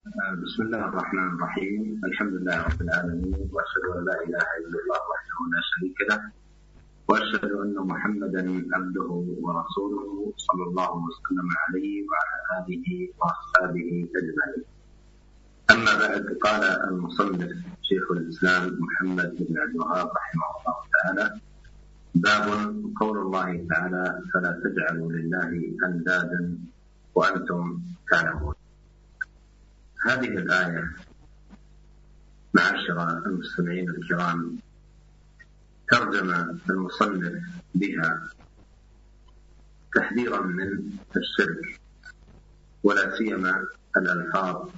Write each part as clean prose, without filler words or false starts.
بسم الله الرحمن الرحيم. الحمد لله رب العالمين، وأشهد أن لا إله إلا الله وحده لا شريك له، وأشهد أن محمدا عبده ورسوله صلى الله وسلم عليه وعلى آله وأصحابه أجمعين. أما بعد، قال المصنف شيخ الإسلام محمد بن عبد الوهاب رحمه الله تعالى: باب قول الله تعالى: فلا تجعلوا لله أندادا وأنتم تعلمون. هذه الآية معاشر المستمعين الكرام ترجم المصنف بها تحذيرا من الشرك، ولا سيما الألفاظ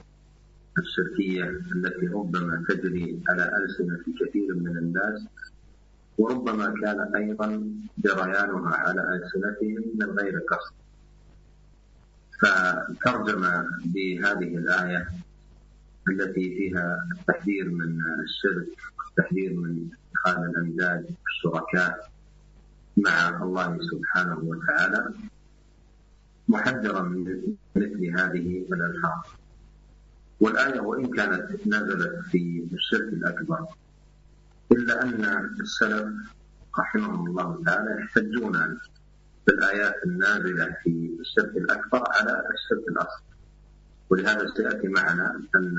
الشركية التي ربما تجري على ألسنة كثير من الناس، وربما كان أيضا جريانها على ألسنتهم من غير قصد. فترجم بهذه الآية التي فيها التحذير من الشرك والتحذير من اتخاذ الأنداد الشركاء مع الله سبحانه وتعالى، محذرا من مثل هذه الألفاظ. والآية وإن كانت نزلت في الشرك الأكبر، إلا أن السلف رحمهم الله يحتجون يحتجون بالآيات النازلة في الشرك الأكبر على الشرك الأصغر. ولهذا سيأتي معنا أن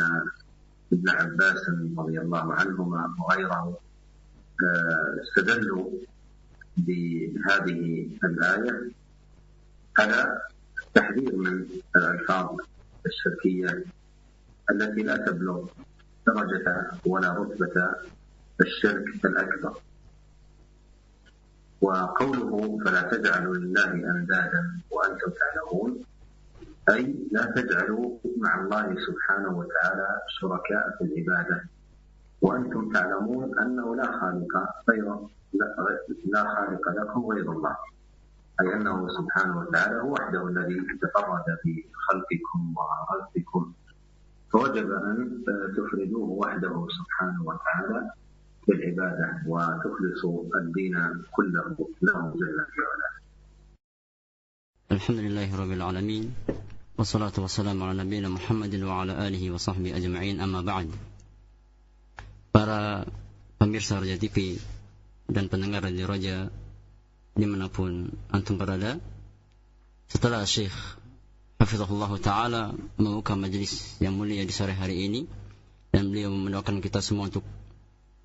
ابن عباس رضي الله عنهما وغيره استدلوا بهذه الآية على التحذير من الألفاظ الشركية التي لا تبلغ درجة ولا رتبة الشرك الأكبر. وقوله فلا تجعلوا لله أندادا وأنتم تعلمون، أي لا تجعلوا مع الله سبحانه وتعالى شركاء في العبادة وأنتم تعلمون أنه لا خالق لكم غير الله، أي أنه سبحانه وتعالى هو وحده الذي تفرد بخلقكم ورزقكم، فوجب أن تفردوه وحده سبحانه وتعالى بالعبادة وتخلصوا الدين كله له جل وعلا. الحمد لله رب العالمين، والصلاة والسلام على نبينا Muhammad wa ala alihi wa sahbihi ajma'in, amma ba'd. Para pemirsa Roja TV dan pendengar Radio Roja dimanapun antum berada, setelah Syekh Hafizahullah Ta'ala membuka majlis yang mulia di sore hari ini, dan beliau mendoakan kita semua untuk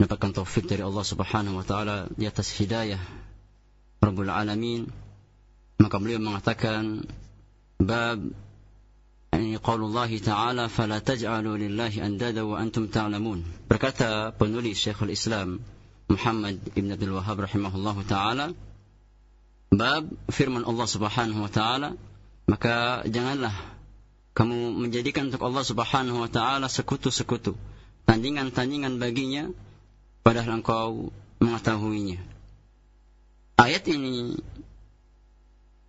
mendapatkan taufik dari Allah Subhanahu wa Ta'ala di atas hidayah Rabbul Alamin, maka beliau mengatakan bab qaulullah Ta'ala fala taj'alu lillahi andada wa antum ta'lamun. Berkata penulis Syekhul Islam Muhammad ibn Abdul Wahhab rahimahullah ta'ala, bab firman Allah Subhanahu wa Ta'ala, maka janganlah kamu menjadikan untuk Allah Subhanahu wa Ta'ala sekutu-sekutu, tandingan-tandingan baginya, padahal engkau mengetahuinya. Ayat ini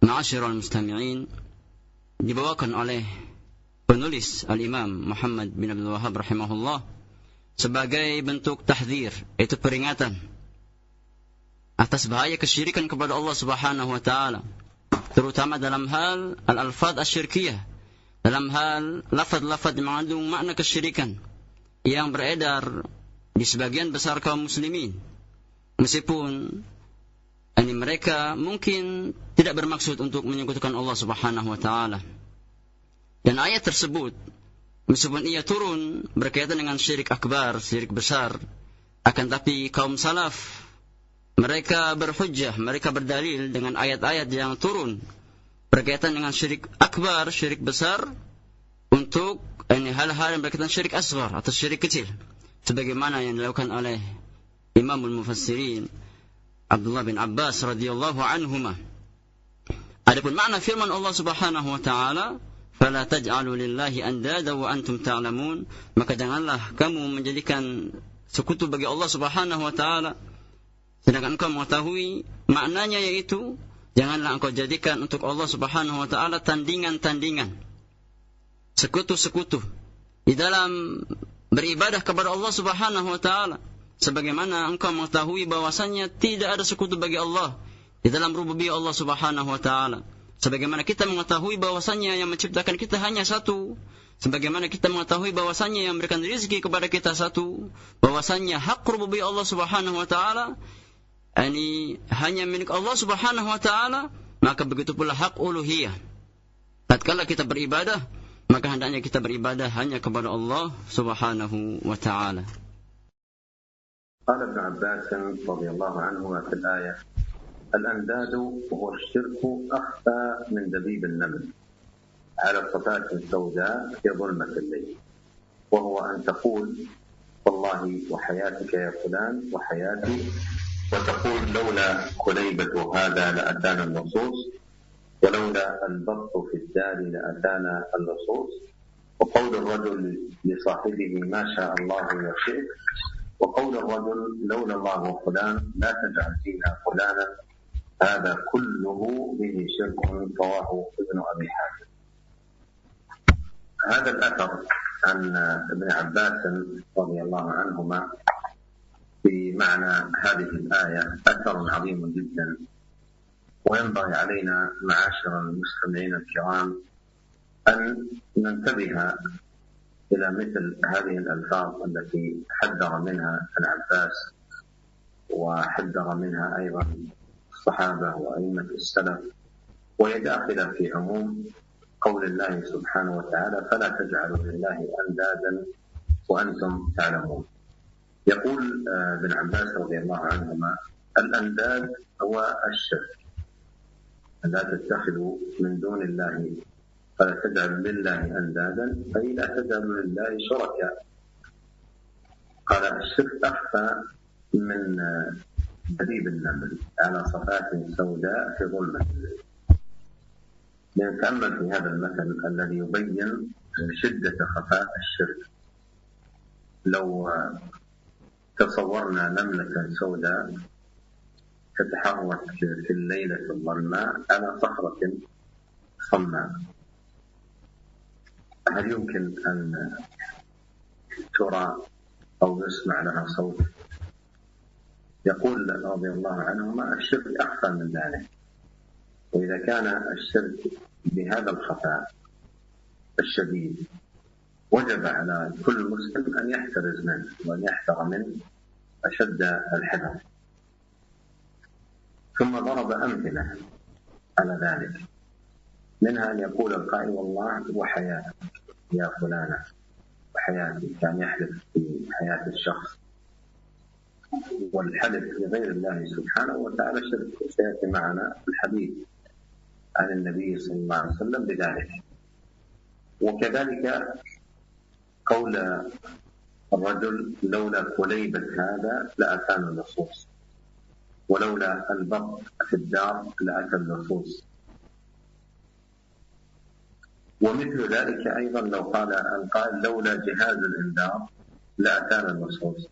ma'asyiral mustami'in dibawakan oleh penulis Al-Imam Muhammad bin Abdul Wahhab rahimahullah sebagai bentuk tahdzir, yaitu peringatan atas bahaya kesyirikan kepada Allah Subhanahu wa Ta'ala, terutama dalam hal al-alfaz asyirkiyah, dalam hal lafaz-lafaz yang mengandung makna kesyirikan yang beredar di sebagian besar kaum muslimin, meskipun mereka mungkin tidak bermaksud untuk menyekutukan Allah Subhanahu wa Ta'ala. Dan ayat tersebut, meskipun ia turun berkaitan dengan syirik akbar, syirik besar, akan tapi kaum salaf mereka berhujjah, mereka berdalil dengan ayat-ayat yang turun berkaitan dengan syirik akbar, syirik besar, untuk hal-hal yang berkaitan syirik asghar atau syirik kecil, sebagaimana yang dilakukan oleh Imamul Mufassirin Abdullah bin Abbas radhiyallahu anhuma. Adapun makna firman Allah Subhanahu wa Ta'ala, fala taj'alu lillahi andada wa antum ta'lamun, maka janganlah kamu menjadikan sekutu bagi Allah Subhanahu wa Ta'ala sedangkan engkau mengetahui maknanya, yaitu janganlah engkau jadikan untuk Allah Subhanahu wa Ta'ala tandingan-tandingan, sekutu-sekutu di dalam beribadah kepada Allah Subhanahu wa Ta'ala, sebagaimana engkau mengetahui bahwasannya tidak ada sekutu bagi Allah di dalam rububiyah Allah Subhanahu wa Ta'ala, sebagaimana kita mengetahui bahwasannya yang menciptakan kita hanya satu, Sebagaimana kita mengetahui bahwasannya yang memberikan rezeki kepada kita satu, bahwasannya hak rububiyah Allah Subhanahu wa taala ini hanya milik Allah Subhanahu wa taala, maka begitu pula hak uluhiyah. Tatkala kita beribadah, maka hendaknya kita beribadah hanya kepada Allah Subhanahu wa taala. قال ابن عباس رضي الله عنهما في الآية: الأنداد هو الشرك أخفى من دبيب النمل على الصفات السوداء في ظلمة الليل، وهو أن تقول والله وحياتك يا فلان وحياتي، وتقول لولا كليبة هذا لأتانا اللصوص، ولولا البط في الدار لأتانا اللصوص، وقول الرجل لصاحبه ما شاء الله وشئت، وقول الرجل لولا الله وفلان لا تجعل فينا فلانا، هذا كله به شرك. رواه ابن أبي حاتم. هذا الأثر عن ابن عباس رضي الله عنهما في معنى هذه الآية أثر عظيم جدا، وينبغي علينا معاشر المستمعين الكرام أن ننتبه إلى مثل هذه الألفاظ التي حذر منها ابن عباس وحذر منها أيضا الصحابة وأئمة السلف، وهي داخلة في عموم قول الله سبحانه وتعالى: فلا تجعلوا لله أندادا وأنتم تعلمون. يقول ابن عباس رضي الله عنهما: الأنداد هو الشرك، لا تتخذوا من دون الله، فلا تجعلوا لله أندادا، أي لا تجعلوا لله شركاء. قال: الشرك أخفى من دبيب النمل على صفات سوداء في ظلمة الليل. لنتأمل في هذا المثل الذي يبين شدة خفاء الشرك. لو تصورنا نملة سوداء تتحرك في الليلة الظلماء على صخرة صماء، هل يمكن أن ترى أو يسمع لها صوت؟ يقول رضي الله عنهما: الشرك أخفى من ذلك. وإذا كان الشرك بهذا الخفاء الشديد وجب على كل مسلم أن يحترز منه وأن يحذر منه أشد الحذر. ثم ضرب أمثلة على ذلك، منها أن يقول القائل: والله وحياتك يا فلانة وحياتي، كان يحلف في حياة الشخص، والحلف لغير الله سبحانه وتعالى شرك، سيأتي معنا الحديث عن النبي صلى الله عليه وسلم بذلك. وكذلك قول الرجل: لولا كليبة هذا لأتانا اللصوص، ولولا البط في الدار لأتى اللصوص. ومثل ذلك أيضا لو قال القائل: لولا جهاز الإنذار لأتانا اللصوص،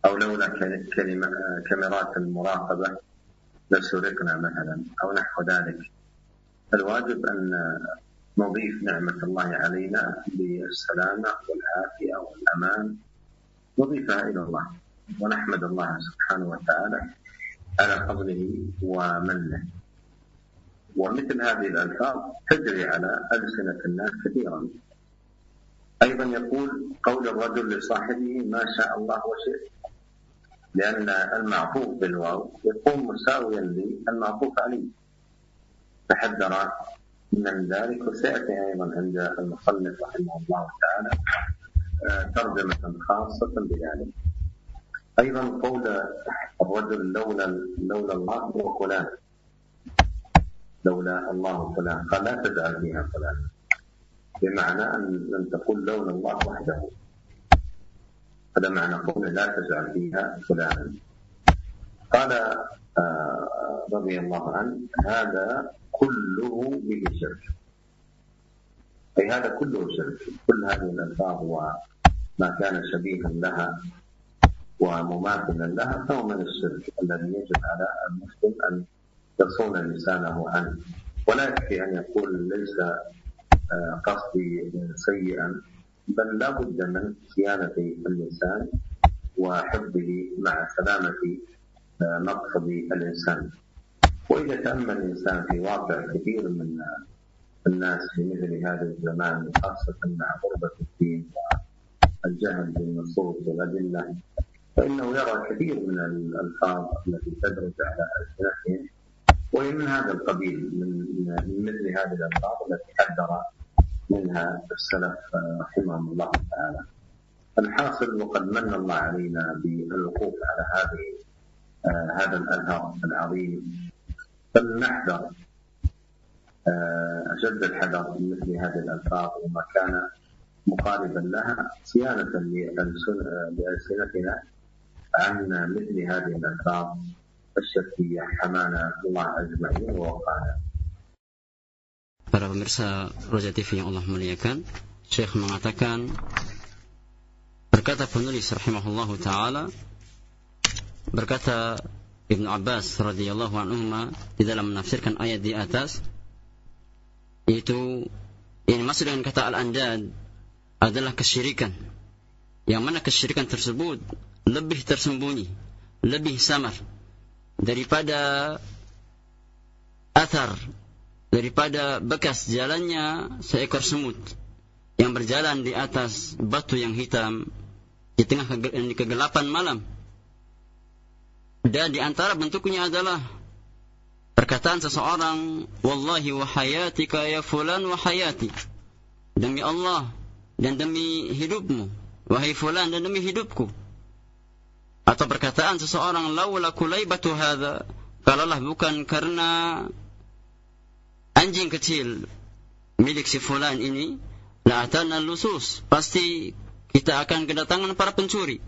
أو لولا كاميرات المراقبة لسرقنا مثلا، أو نحو ذلك. الواجب أن نضيف نعمة الله علينا بالسلامة والعافية والأمان، نضيفها إلى الله ونحمد الله سبحانه وتعالى على فضله ومنه. ومثل هذه الألفاظ تجري على ألسنة الناس كثيرا. أيضا يقول قول الرجل لصاحبه: ما شاء الله وشئت، لأن المعطوف بالواو يكون مساويا للمعطوف عليه، تحذر من ذلك. وسيأتي أيضا عند المصنف رحمه الله تعالى ترجمة خاصة بذلك. أيضا قول الرجل: لولا الله وفلان، لولا الله فلان، قال لا تجعل فيها فلان، بمعنى أن تقول لولا الله وحده، هذا معنى قوله لا تجعل فيها فلانا. قال رضي الله عنه: هذا كله به شرك، أي هذا كله شرك. كل هذه الألفاظ وما كان شبيها لها ومماثلا لها فهو من الشرك الذي يجب على المسلم أن يصون لسانه عنه. ولا يكفي أن يقول ليس قصدي سيئا، بل لا بد من صيانة اللسان وحفظه مع سلامة مقصد الإنسان. وإذا تأمل الإنسان في واقع كثير من الناس في مثل هذا الزمان، خاصة مع غربة الدين والجهل بالنصوص والأدلة، فإنه يرى كثير من الألفاظ التي تدرج على ألسنتهم وهي من هذا القبيل، من مثل هذه الألفاظ التي حذر منها السلف رحمهم الله تعالى. الحاصل، وقد من الله علينا بالوقوف على هذا الأثر العظيم، فلنحذر أشد الحذر من مثل هذه الألفاظ وما كان مخالفا لها، صيانة لألسنتنا عن مثل هذه الألفاظ الشركية. حمانا الله أجمعين ووقانا. Para pemirsa Roja TV yang Allah muliakan, Syekh mengatakan, berkata penulis rahimahullahu ta'ala, berkata Ibnu Abbas radhiyallahu anhuma di dalam menafsirkan ayat di atas, yaitu yang dimaksud dengan kata al-andad adalah kesyirikan, yang mana kesyirikan tersebut lebih tersembunyi, lebih samar daripada athar, daripada bekas jalannya seekor semut yang berjalan di atas batu yang hitam di tengah kegelapan malam. Dan di antara bentuknya adalah perkataan seseorang, wallahi wa hayatika ya fulan wa hayati, demi Allah dan demi hidupmu wahai fulan dan demi hidupku. Atau perkataan seseorang, laula kulaibatu hadza, kalaulah bukan karena anjing kecil milik si fulan ini, la atana lusus, pasti kita akan kedatangan para pencuri.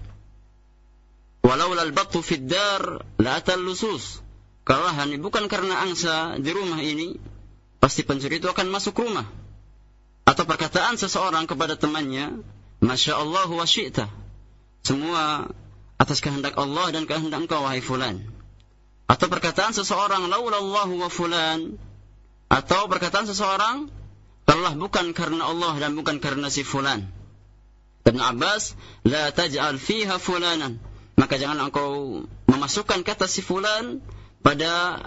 Walau lal battu fid dar la atal lusus, kalau ini bukan karena angsa di rumah ini, pasti pencuri itu akan masuk rumah. Atau perkataan seseorang kepada temannya, masya Allah wa syi'ta, semua atas kehendak Allah dan kehendak engkau wahai fulan. Atau perkataan seseorang, laulallahu wa fulan, atau perkataan seseorang, kalaulah bukan karena Allah dan bukan karena si fulan. Ibn Abbas, la taj'al fiha fulanan, maka jangan engkau memasukkan kata si fulan pada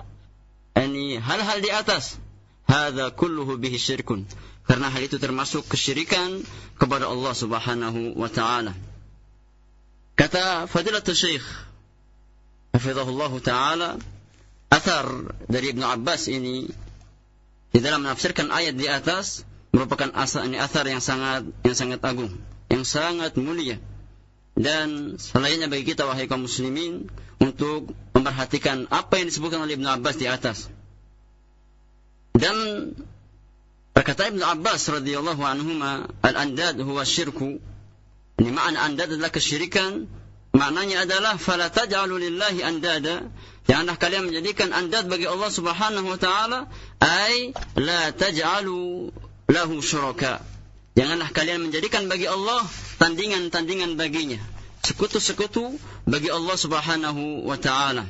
hal-hal di atas. Hadza kulluhu bihi syirkun, karena hal itu termasuk kesyirikan kepada Allah Subhanahu wa taala. Kata Fadilatul Syekh hafizahullah taala, athar dari Ibn Abbas ini di dalam menafsirkan ayat di atas merupakan athar yang sangat agung, yang sangat mulia, dan selayaknya bagi kita wahai kaum muslimin untuk memperhatikan apa yang disebutkan oleh Ibn Abbas di atas. Dan perkataan Ibn Abbas radhiyallahu anhuma, al-andad huwa syirku, ini makna andad adalah kesyirikan, maknanya adalah fala taj'alu lillahi andada, janganlah kalian menjadikan andad bagi Allah Subhanahu wa taala, ay la taj'alu lahu syuraka, janganlah kalian menjadikan bagi Allah tandingan-tandingan baginya, sekutu-sekutu bagi Allah Subhanahu wa taala.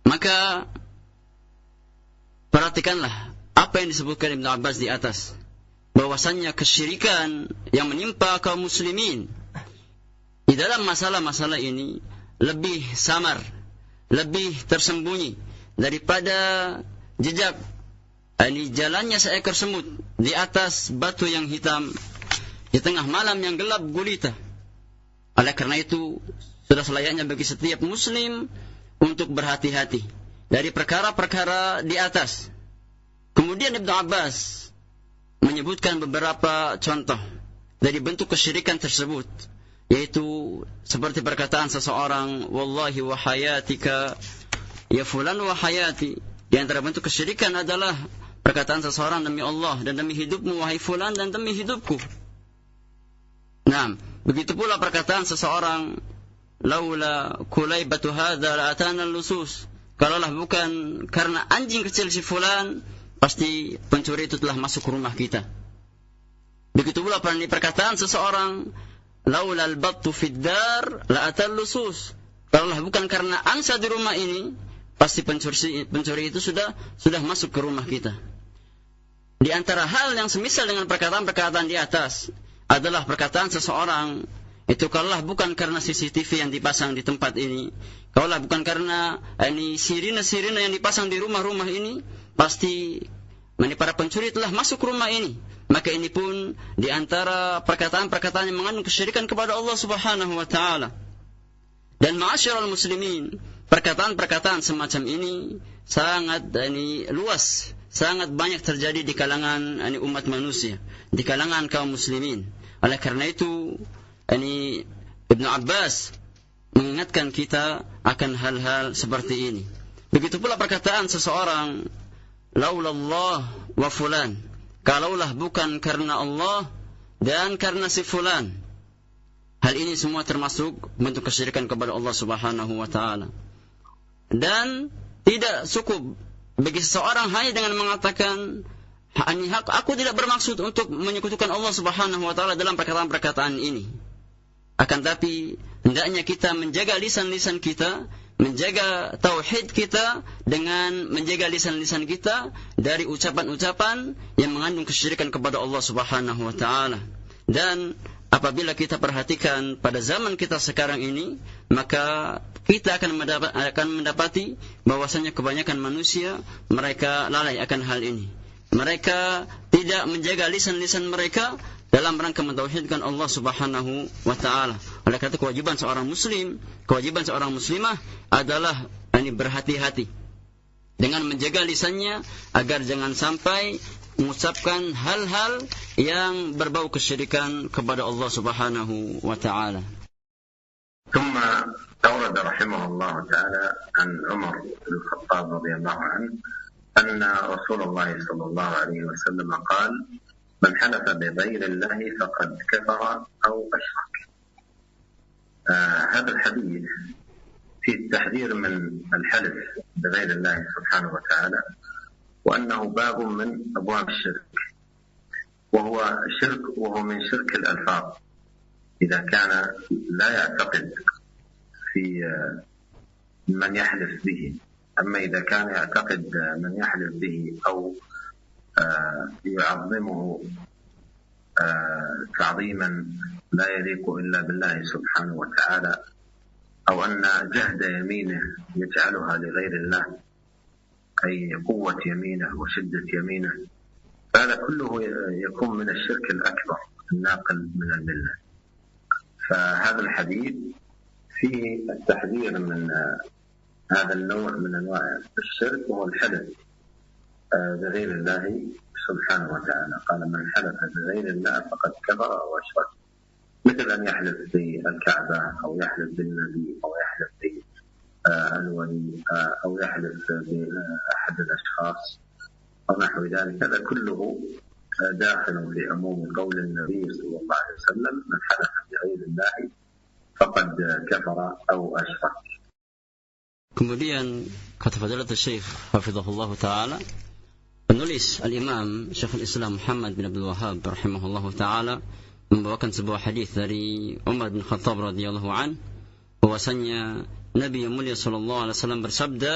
Maka perhatikanlah apa yang disebutkan Ibn Abbas di atas, bahwasannya kesyirikan yang menimpa kaum muslimin di dalam masalah-masalah ini lebih samar, lebih tersembunyi daripada jejak jalannya seekor semut di atas batu yang hitam di tengah malam yang gelap gulita. Oleh karena itu, sudah selayaknya bagi setiap muslim untuk berhati-hati dari perkara-perkara di atas. Kemudian Ibn Abbas menyebutkan beberapa contoh dari bentuk kesyirikan tersebut, yaitu seperti perkataan seseorang, wallahi wa hayatika ya fulan wa hayati. Di antara bentuk kesyirikan adalah perkataan seseorang, demi Allah dan demi hidupmu wahai fulan dan demi hidupku. Nah, begitu pula perkataan seseorang, laula kulaibatu hadza la atana lusus, kalaulah bukan karena anjing kecil si fulan, pasti pencuri itu telah masuk ke rumah kita. Begitu pula perkataan seseorang, laulal battu fid dar la atal lusus, kalaulah bukan karena angsa di rumah ini, pasti pencuri itu sudah masuk ke rumah kita. Di antara hal yang semisal dengan perkataan-perkataan di atas adalah perkataan seseorang itu, kalaulah bukan karena CCTV yang dipasang di tempat ini, kalaulah bukan karena sirine-sirine yang dipasang di rumah-rumah ini, pasti para pencuri telah masuk rumah ini, maka ini pun di antara perkataan-perkataan yang mengandung kesyirikan kepada Allah Subhanahu wa taala. Dan ma'asyiral muslimin, perkataan-perkataan semacam ini sangat luas, sangat banyak terjadi di kalangan umat manusia, di kalangan kaum muslimin. Oleh karena itu, Ibnu Abbas mengingatkan kita akan hal-hal seperti ini. Begitu pula perkataan seseorang, laulallah wa fulan, kalaulah bukan karena Allah dan karena si fulan. Hal ini semua termasuk bentuk kesyirikan kepada Allah Subhanahu wa taala. Dan tidak cukup bagi seseorang hanya dengan mengatakan, aku tidak bermaksud untuk menyekutukan Allah Subhanahu wa taala dalam perkataan-perkataan ini. Akan tapi hendaknya kita menjaga lisan-lisan kita, menjaga tauhid kita dengan menjaga lisan-lisan kita dari ucapan-ucapan yang mengandung kesyirikan kepada Allah Subhanahu wa taala. Dan apabila kita perhatikan pada zaman kita sekarang ini, maka kita akan mendapati bahwasanya kebanyakan manusia mereka lalai akan hal ini. Mereka tidak menjaga lisan-lisan mereka dalam rangka mentauhidkan Allah Subhanahu wa taala. Oleh karena itu kewajiban seorang muslim, kewajiban seorang muslimah adalah berhati-hati dengan menjaga lisannya agar jangan sampai mengucapkan hal-hal yang berbau kesyirikan kepada Allah Subhanahu wa taala. ثم أورد رحمه الله تعالى عن عمر بن الخطاب رضي الله عنه أن رسول الله صلى الله عليه وسلم قال: من حلف بغير الله فقد كفر أو أشرك. هذا الحديث في التحذير من الحلف بغير الله سبحانه وتعالى، وأنه باب من أبواب الشرك، وهو من شرك الألفاظ إذا كان لا يعتقد في من يحلف به. أما إذا كان يعتقد من يحلف به أو يعظمه تعظيما لا يليق إلا بالله سبحانه وتعالى، أو أن جهد يمينه يجعلها لغير الله، أي قوة يمينه وشدة يمينه، فهذا كله يكون من الشرك الأكبر الناقل من الملة. فهذا الحديث فيه التحذير من هذا النوع من أنواع الشرك، وهو الحلف بغير الله سبحانه وتعالى. قال: من حلف بغير الله فقد كفر أو أشرك، مثل أن يحلف بالكعبة أو يحلف بالنبي أو يحلف بالولي أو يحلف بأحد الأشخاص أو نحو ذلك. هذا كله داخل في عموم قول النبي صلى الله عليه وسلم: من حلف بغير الله فقد كفر أو أشرك. Kemudian kata Fadilatul Syekh hafizahullah taala, penulis Al-Imam Syekhul Islam Muhammad bin Abdul Wahhab rahimahullah taala membawakan sebuah hadis dari Umar bin Khattab radhiyallahu an, bahwasanya Nabi yang mulia sallallahu alaihi wasallam bersabda,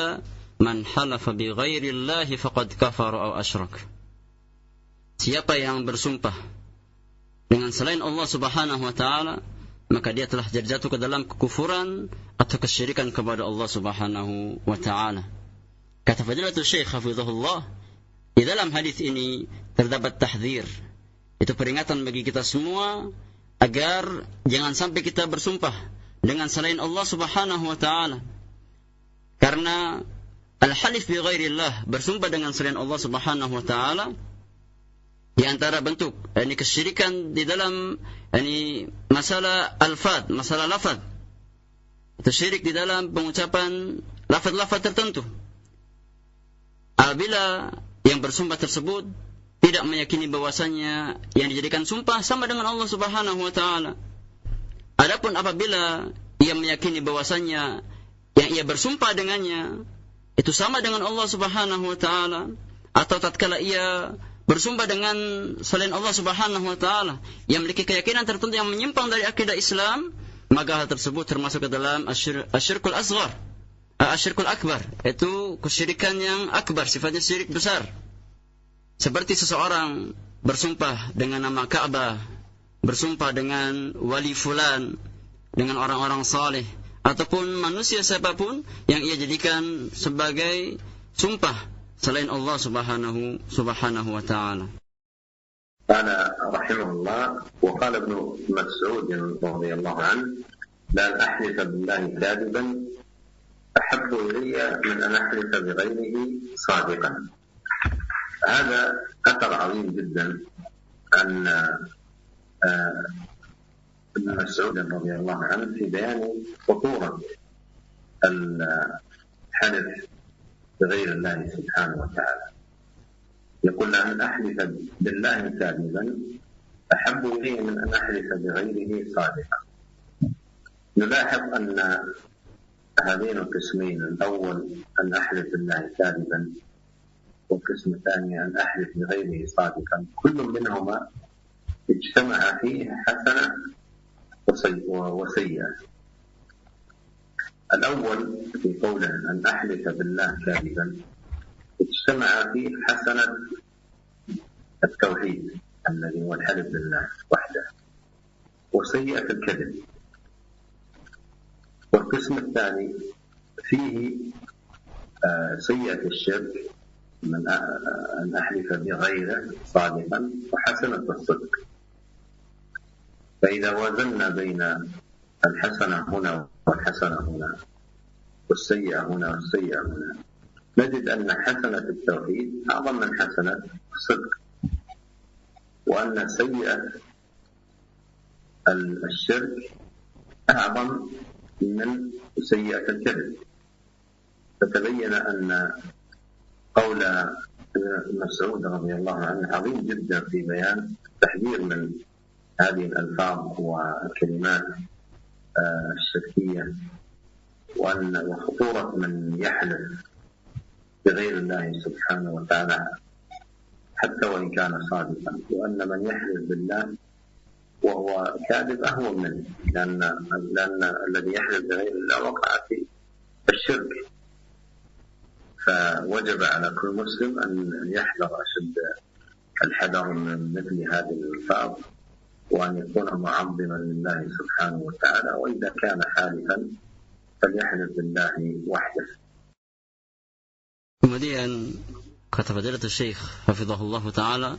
"Man halafa bi ghairi Allah faqad kafara aw asyrak." Siapa yang bersumpah dengan selain Allah Subhanahu wa taala, maka dia telah jatuh ke dalam kekufuran atau kesyirikan kepada Allah Subhanahu wa taala. Kata Fadilatul Syekh hafizahullah, di dalam hadis ini terdapat tahdzir. Itu peringatan bagi kita semua agar jangan sampai kita bersumpah dengan selain Allah Subhanahu wa taala. Karena al-halif bi ghairillah, bersumpah dengan selain Allah Subhanahu wa taala, di antara bentuk kesyirikan di dalam masalah alfad, masalah lafaz. Itu syirik di dalam pengucapan lafaz-lafaz tertentu. Apabila yang bersumpah tersebut tidak meyakini bahwasanya yang dijadikan sumpah sama dengan Allah Subhanahu wa taala. Adapun apabila ia meyakini bahwasanya yang ia bersumpah dengannya itu sama dengan Allah Subhanahu wa taala, atau tatkala ia bersumpah dengan selain Allah Subhanahu wa taala yang memiliki keyakinan tertentu yang menyimpang dari akidah Islam, maka hal tersebut termasuk ke dalam asyirkul asghar, asyirkul akbar, itu kesyirikan yang akbar, sifatnya syirik besar. Seperti seseorang bersumpah dengan nama Ka'bah, bersumpah dengan wali fulan, dengan orang-orang saleh, ataupun manusia siapapun yang ia jadikan sebagai sumpah selain Allah subhanahu wa ta'ala. قال رحمه الله: وقال ابن مسعود رضي الله عنه: لا أحلف بالله كاذبا أحب إلي من أن أحلف بغيره صادقا. هذا أثر عظيم جدا عن ابن مسعود رضي الله عنه في بيان خطورة الحلف بغير الله سبحانه وتعالى. يقول: أن أحلف بالله كاذبا أحب إلي من أن أحلف بغيره صادقا. نلاحظ أن هذين القسمين، الأول أن أحلف بالله كاذبا، والقسم الثاني أن أحلف بغيره صادقا، كل منهما اجتمع فيه حسنة وسيئة. الأول في قوله أن أحلف بالله كاذبا اجتمع فيه حسنة التوحيد الذي هو الحلف بالله وحده، وسيئة الكذب. والقسم الثاني فيه سيئة الشرك من أن أحلف بغيره صادقا، وحسنة الصدق. فإذا وزننا بين الحسنة هنا والحسنة هنا، والسيئة هنا والسيئة هنا، نجد أن حسنة التوحيد أعظم من حسنة الصدق، وأن سيئة الشرك أعظم من سيئة الكذب. فتبين أن قول ابن مسعود رضي الله عنه عظيم جدا في بيان التحذير من هذه الألفاظ والكلمات الشركية، وخطورة من يحلف بغير الله سبحانه وتعالى حتى وإن كان صادقا، وأن من يحلف بالله وهو كاذب أهون منه، لأن الذي يحلف بغير الله وقع في الشرك. فوجب على كل مسلم أن يحذر أشد الحذر من مثل هذه الألفاظ، وأن يكون معظما لله سبحانه وتعالى، وإذا كان حالفا فليحلف بالله وحده. Kemudian kata Fadilatul Syekh hafizahullah taala,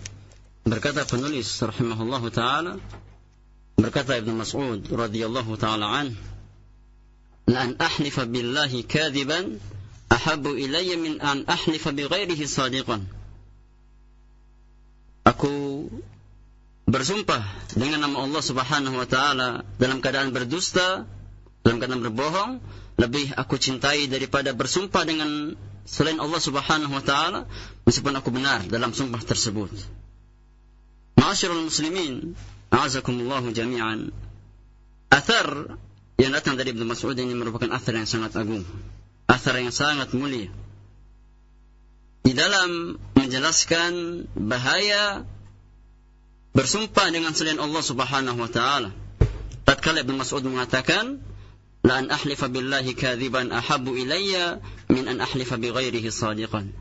berkata penulis rahimahullah taala, berkata Ibnu Mas'ud radhiyallahu taala an, la an ahlifa billahi kadiban ahabbu ilayya min an ahlifa bighairihi sadiqan. Aku bersumpah dengan nama Allah Subhanahu wa taala dalam keadaan berdusta, dalam keadaan berbohong, lebih aku cintai daripada bersumpah dengan selain Allah Subhanahu wa taala meskipun aku benar dalam sumpah tersebut. Ma'asyiral muslimin, a'azakumullahu jami'an. Athar yang datang dari Ibnu Mas'ud ini merupakan athar yang sangat agung, athar yang sangat mulia di dalam menjelaskan bahaya bersumpah dengan selain Allah Subhanahu wa taala. Tatkala Ibnu Mas'ud mengatakan, la an ahlifa billahi kadziban ahabbu ilayya min an ahlifa bighairihi sadiqan.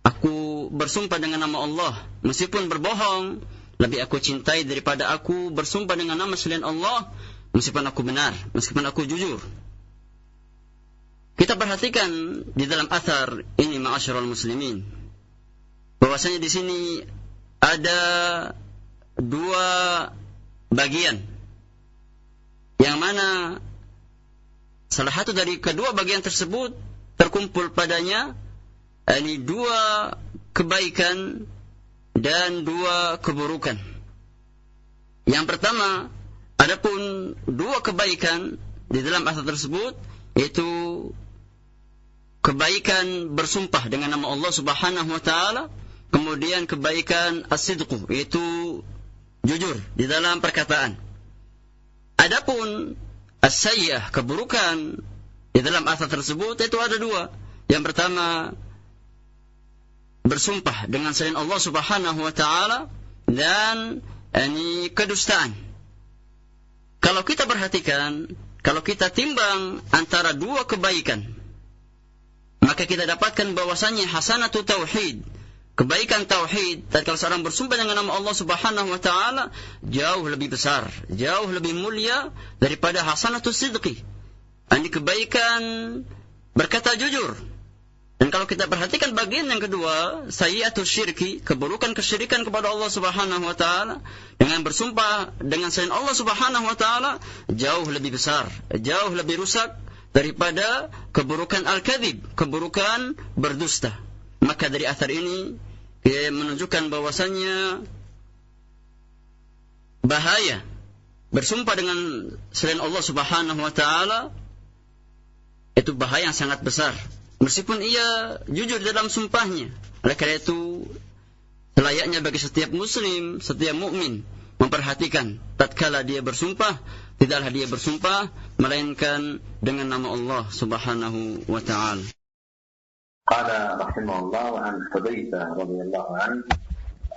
Aku bersumpah dengan nama Allah meskipun berbohong, lebih aku cintai daripada aku bersumpah dengan nama selain Allah meskipun aku benar, meskipun aku jujur. Kita perhatikan di dalam athar ini, ma'asyiral muslimin, bahwasanya di sini ada dua bagian, yang mana salah satu dari kedua bagian tersebut terkumpul padanya ini dua kebaikan dan dua keburukan. Yang pertama, adapun dua kebaikan di dalam athar tersebut, yaitu kebaikan bersumpah dengan nama Allah Subhanahu wa taala, kemudian kebaikan as-sidqu, yaitu jujur di dalam perkataan. Adapun as-sayyi'ah, keburukan di dalam athar tersebut, itu ada dua. Yang pertama, bersumpah dengan selain Allah Subhanahu wa taala, dan ini kedustaan. Kalau kita perhatikan, kalau kita timbang antara dua kebaikan, maka kita dapatkan bahwasanya hasanatu tauhid, kebaikan tauhid, tatkala seorang bersumpah dengan nama Allah Subhanahu wa taala, jauh lebih besar, jauh lebih mulia daripada hasanatu sidqi. Ini kebaikan berkata jujur. Dan kalau kita perhatikan bagian yang kedua, sayyi'atus syirki, keburukan kesyirikan kepada Allah Subhanahu wa taala, dengan bersumpah dengan selain Allah Subhanahu wa taala, jauh lebih besar, jauh lebih rusak daripada keburukan al-kadzib, keburukan berdusta. Maka dari athar ini menunjukkan bahwasannya bahaya bersumpah dengan selain Allah Subhanahu wa taala itu bahaya yang sangat besar. Meskipun ia jujur dalam sumpahnya. Oleh karena itu, selayaknya bagi setiap muslim, setiap mukmin memperhatikan tatkala dia bersumpah, tidaklah dia bersumpah melainkan dengan nama Allah Subhanahu wa taala. Qala rahimahullah wa an Hudzaifah radhiyallahu anhu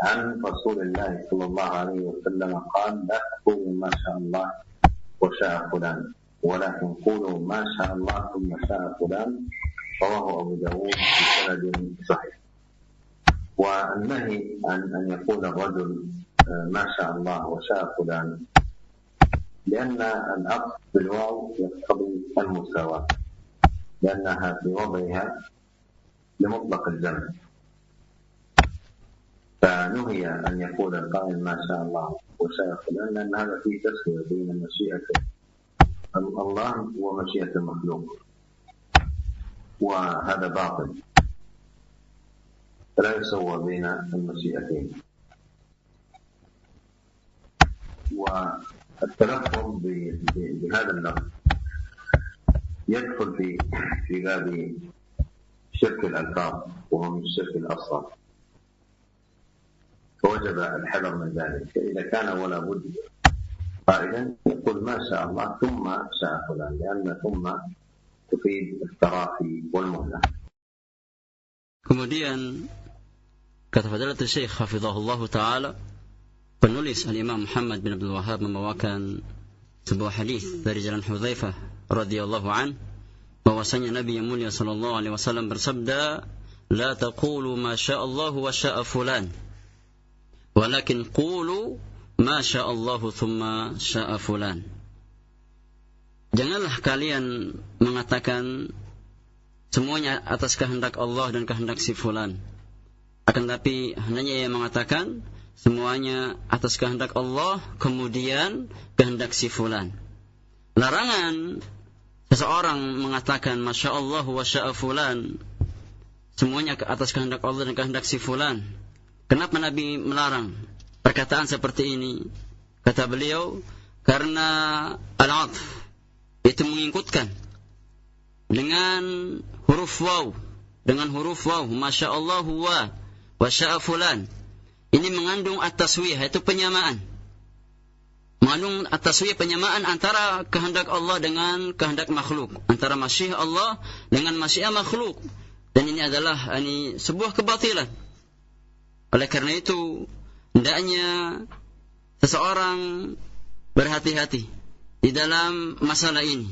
an Rasulullah sallallahu alaihi wasallam qala la taqulu ma syaa Allah wa syaa fulan walakin qulu ma syaa Allah thumma syaa fulan. رواه أبو داود بسند صحيح. والنهي عن أن يقول الرجل ما شاء الله وشاء فلان لأن العطف بالواو يقتضي المساواة لأنها في وضعها لمطلق الجمع، فنهي أن يقول القائل ما شاء الله وشاء فلان لأن هذا فيه تسوية بين مشيئة الله ومشيئة المخلوق، وهذا باطل فلا يسوى بين المشيئتين. والتلفظ بهذا اللفظ يدخل في باب شرك الألفاظ وهو من الشرك الأصغر، فوجب الحذر من ذلك. فإذا كان ولا بد قائلا يقول ما شاء الله ثم شاء فلان لأن ثم تفيد التراخي والمهلة. Kemudian kata Fadilatul Syekh hafizahullah taala, penulis Al-Imam Muhammad bin Abdul Wahhab membawakan sebuah hadis dari jalan Hudzaifah radhiyallahu an, bahwasanya Nabi yang mulia sallallahu alaihi wasallam bersabda, la taqulu ma syaa Allah wa syaa fulan walakin qulu ma syaa Allah thumma syaa fulan. Janganlah kalian mengatakan semuanya atas kehendak Allah dan kehendak si fulan. Akan tapi hendaknya ia mengatakan semuanya atas kehendak Allah kemudian kehendak si fulan. Larangan seseorang mengatakan masya Allah wa syaa fulan, semuanya atas kehendak Allah dan kehendak si fulan. Kenapa Nabi melarang perkataan seperti ini? Kata beliau, karena al-'athf itu mengikutkan dengan huruf waw, masya Allah wa syaa fulan. Ini mengandung at-taswiyah, itu penyamaan. Mengandung at-taswiyah, penyamaan antara kehendak Allah dengan kehendak makhluk, antara masyiah Allah dengan masyiah makhluk. Dan ini adalah sebuah kebatilan. Oleh karena itu, hendaknya seseorang berhati-hati di dalam masalah ini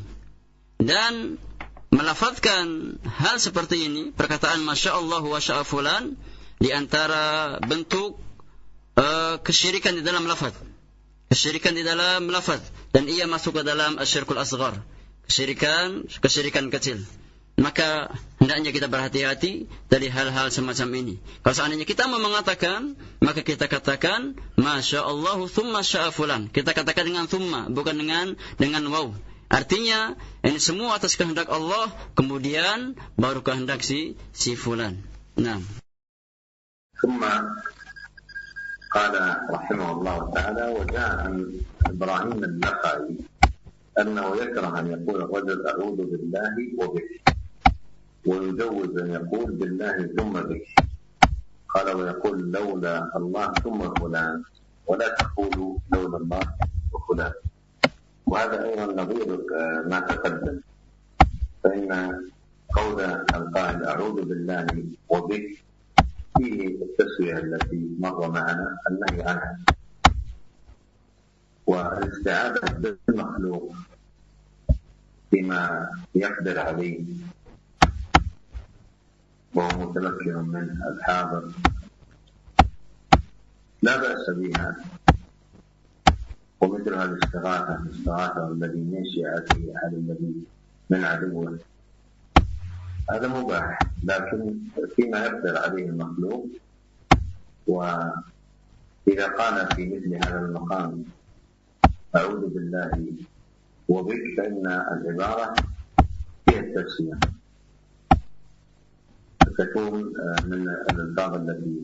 dan melafazkan hal seperti ini, perkataan masya Allah wa syaa fulan, di antara bentuk kesyirikan di dalam lafaz, dan ia masuk ke dalam asyirkul asghar, kesyirikan kecil. Maka hendaknya kita berhati-hati dari hal-hal semacam ini. Kalau seandainya kita mau mengatakan, maka kita katakan masya Allah thumma syaa fulan. Kita katakan dengan thumma, bukan dengan waw. Artinya ini semua atas kehendak Allah, kemudian baru kehendak si fulan. Nah. Thumma qala rahimahullah ta'ala wa ja'a Ibrahim an-Nakhai annahu yakrah an yaqula rajul a'udhu billahi wa bika ويجوز أن يقول بالله ثم بك. قال ويقول لولا الله ثم فلان ولا تقولوا لولا الله وفلان. وهذا أيضا نظير ما تقدم، فإن قول القائل أعوذ بالله وبك فيه التسوية التي مر معنا النهي عنها، والاستعاذة بالمخلوق بما يقدر عليه وهو متمكن منه الحاضر لا بأس بها. ومثل هذه الاستغاثة الذي من شيعته على الذي من عدوه هذا مباح، لكن فيما يقدر عليه المخلوق، وإذا قال في مثل هذا المقام أعوذ بالله وبك، فإن العبارة هي التسمية، تكون من الألفاظ التي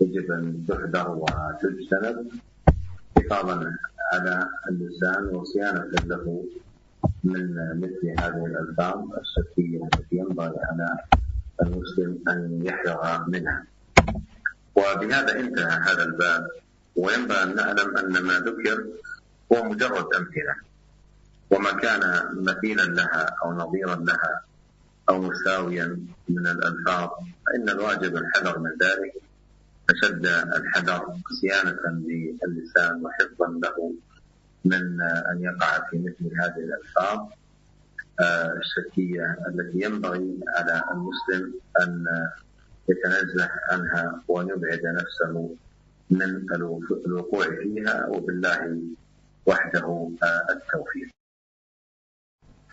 يجب أن تحذر وتجتنب حفاظا على اللسان وصيانة له من مثل هذه الألفاظ الشركية التي ينبغي على المسلم أن يحذر منها. وبهذا انتهى هذا الباب، وينبغي أن نعلم أن ما ذكر هو مجرد أمثلة، وما كان مثيلا لها أو نظيرا لها أو مساويا من الألفاظ فإن الواجب الحذر من ذلك، أشد الحذر صيانة للسان وحفظا له من أن يقع في مثل هذه الألفاظ الشركية التي ينبغي على المسلم أن يتنزه عنها وأن يبعد نفسه من الوقوع فيها، وبالله وحده التوفيق.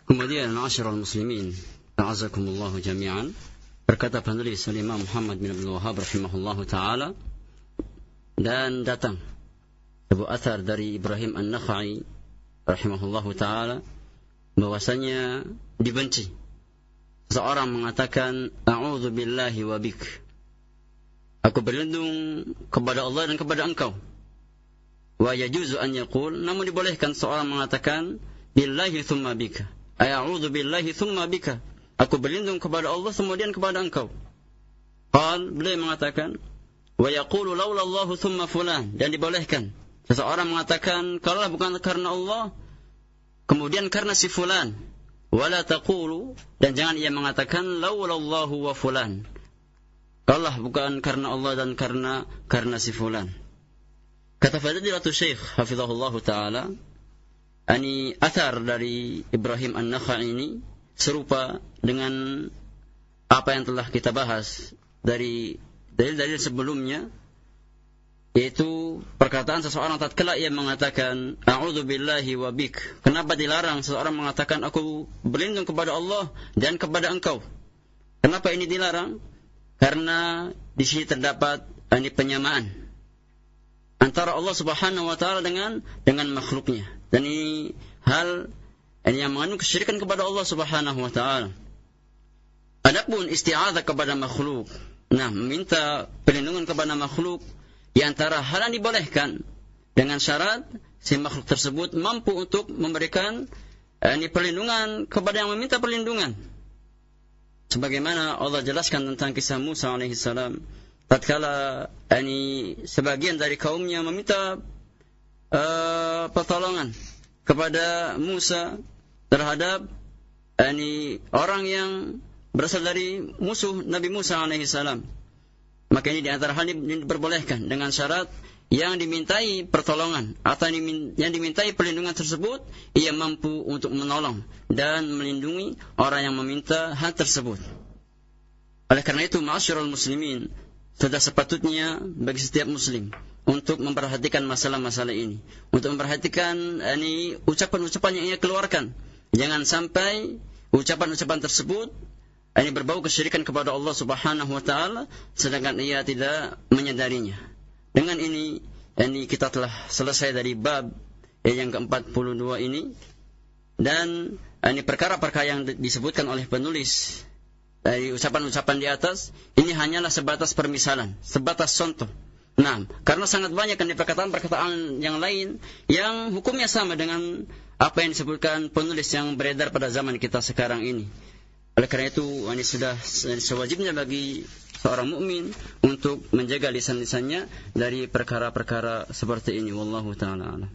Kemudian ma'asyiral muslimin, a'azakumullah jami'an, berkata penulis Imam Muhammad bin Abdul Wahhab rahimahullahu taala, dan datang sebuah athar dari Ibrahim An-Nakhai rahimahullahu taala bahwasanya dibenci seorang mengatakan a'udzu billahi wa bik, aku berlindung kepada Allah dan kepada engkau. Wa yajuzu an yaqul, namun dibolehkan seorang mengatakan billahi thumma bika, a'udzu billahi thumma bika, aku berlindung kepada Allah kemudian kepada engkau. Qal, beliau mengatakan wa yaqulu laula Allah thumma fulan, dan dibolehkan seseorang mengatakan kalau bukan karena Allah kemudian karena si fulan. Wala taqulu, dan jangan ia mengatakan laula Allah wa fulan, kalau bukan karena Allah dan karena si fulan. Kata Fadilatul Syekh hafizahullah taala, ani athar dari Ibrahim An-Nakhai ini serupa dengan apa yang telah kita bahas dari dalil-dalil sebelumnya, yaitu perkataan seseorang tatkala ia mengatakan a'udzu billahi wa bik. Kenapa dilarang seseorang mengatakan aku berlindung kepada Allah dan kepada engkau? Kenapa ini dilarang? Karena di sini terdapat penyamaan antara Allah Subhanahu wa taala dengan makhluknya, dan ini hal yang mengandung kesyirikan kepada Allah Subhanahu wa taala. Adapun isti'adzah kepada makhluk, meminta perlindungan kepada makhluk, di antara hal yang dibolehkan dengan syarat si makhluk tersebut mampu untuk memberikan perlindungan kepada yang meminta perlindungan. Sebagaimana Allah jelaskan tentang kisah Musa alaihissalam, tatkala sebagian dari kaumnya meminta pertolongan kepada Musa terhadap orang yang berasal dari musuh Nabi Musa alaihissalam, maka ini di antara hal yang diperbolehkan dengan syarat yang dimintai pertolongan atau yang dimintai perlindungan tersebut ia mampu untuk menolong dan melindungi orang yang meminta hal tersebut. Oleh karena itu, ma'asyiral muslimin, sudah sepatutnya bagi setiap muslim untuk memperhatikan masalah-masalah ini, untuk memperhatikan ucapan-ucapan yang ia keluarkan. Jangan sampai ucapan-ucapan tersebut ini berbau kesyirikan kepada Allah Subhanahu wa taala sedangkan ia tidak menyadarinya. Dengan ini kita telah selesai dari bab yang ke-42 ini, dan ini perkara-perkara yang disebutkan oleh penulis dari ucapan-ucapan di atas ini hanyalah sebatas permisalan, sebatas contoh. Karena sangat banyak perkataan-perkataan yang lain yang hukumnya sama dengan apa yang disebutkan penulis yang beredar pada zaman kita sekarang ini. Oleh karena itu, ini sudah sewajibnya bagi seorang mukmin untuk menjaga lisan-lisannya dari perkara-perkara seperti ini. Wallahu ta'ala a'lam.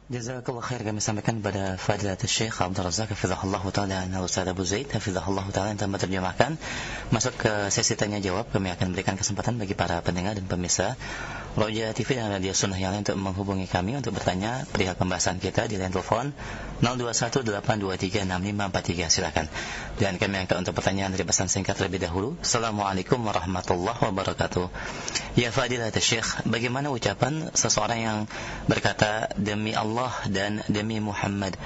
Jazakallah khair, kami sampaikan kepada Fadilatul Syekh Abdul Razak hafizahullah ta'ala dan Ustaz Abu Zaid hafizahullah ta'ala yang telah menerjemahkan. Masuk ke sesi tanya jawab, kami akan berikan kesempatan bagi para pendengar dan pemirsa Roja TV dan Radio Sunnah yang lain untuk menghubungi kami untuk bertanya perihal pembahasan kita di line telepon 0218236543. Silakan. Dan kami angkat untuk pertanyaan dari pesan singkat terlebih dahulu. Assalamualaikum warahmatullahi wabarakatuh. Ya Fadilatul Syekh, bagaimana ucapan seseorang yang berkata demi Allah dan demi Muhammad?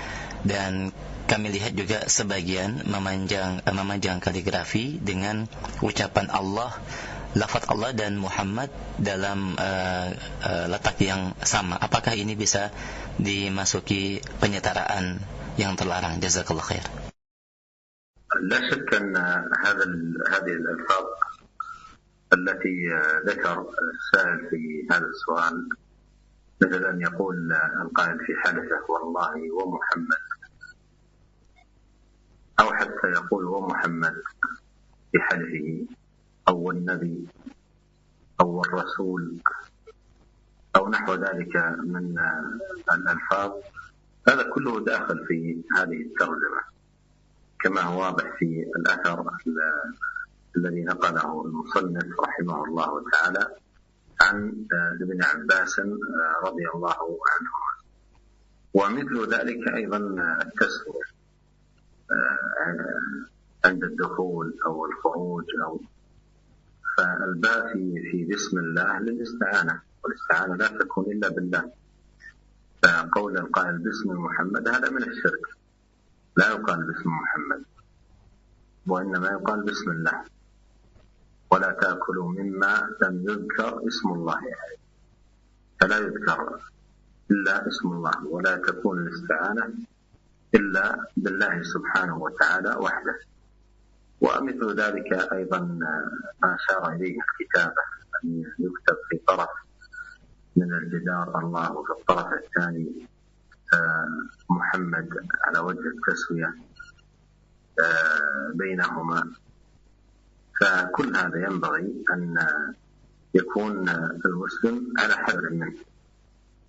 Dan kami lihat juga sebagian memanjang kaligrafi dengan ucapan Allah, lafaz Allah dan Muhammad dalam letak yang sama. Apakah ini bisa dimasuki penyetaraan yang terlarang? Jazakallah khair. لا شك أن هذه الألفاظ التي ذكر السائل في هذا السؤال، مثل أن يقول القائل في حدثه والله ومحمد، أو حتى يقول ومحمد في حلفه، أو النبي أو الرسول أو نحو ذلك من الألفاظ، هذا كله داخل في هذه الترجمة، كما هو واضح في الأثر الذي نقله المصنف رحمه الله تعالى عن ابن عباس رضي الله عنهما. ومثل ذلك أيضا التسوية عند الدخول أو الخروج، فالباء في بسم الله للاستعانة، والاستعانة لا تكون إلا بالله. فقول القائل باسم محمد هذا من الشرك، لا يقال باسم محمد، وإنما يقال بسم الله. ولا تأكلوا مما لم يذكر اسم الله عليه، فلا يذكر إلا اسم الله، ولا تكون الاستعانة إلا بالله سبحانه وتعالى وحده. ومثل ذلك أيضا ما أشار إليه الكتابة، أن يكتب في طرف من الجدار الله، وفي الطرف الثاني محمد على وجه التسوية بينهما. فكل هذا ينبغي أن يكون المسلم على حذر منه.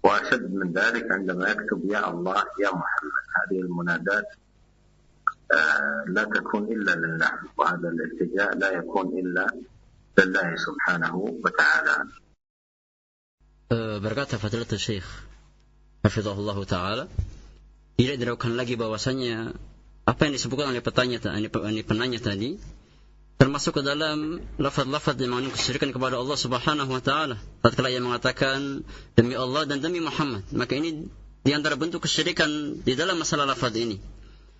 وأشد من ذلك عندما يكتب يا الله يا محمد، هذه المنادات لا تكون إلا لله، وهذا الالتجاء لا يكون إلا لله سبحانه وتعالى. Berkata Fadilatul Syekh Hafizahullah Ta'ala, tidak diragukan lagi bahwasanya apa yang disebutkan oleh penanya tadi termasuk ke dalam lafaz-lafaz yang mengandung kesyirikan kepada Allah Subhanahu wa taala. Tatkala ia mengatakan demi Allah dan demi Muhammad, maka ini di antara bentuk kesyirikan di dalam masalah lafaz ini.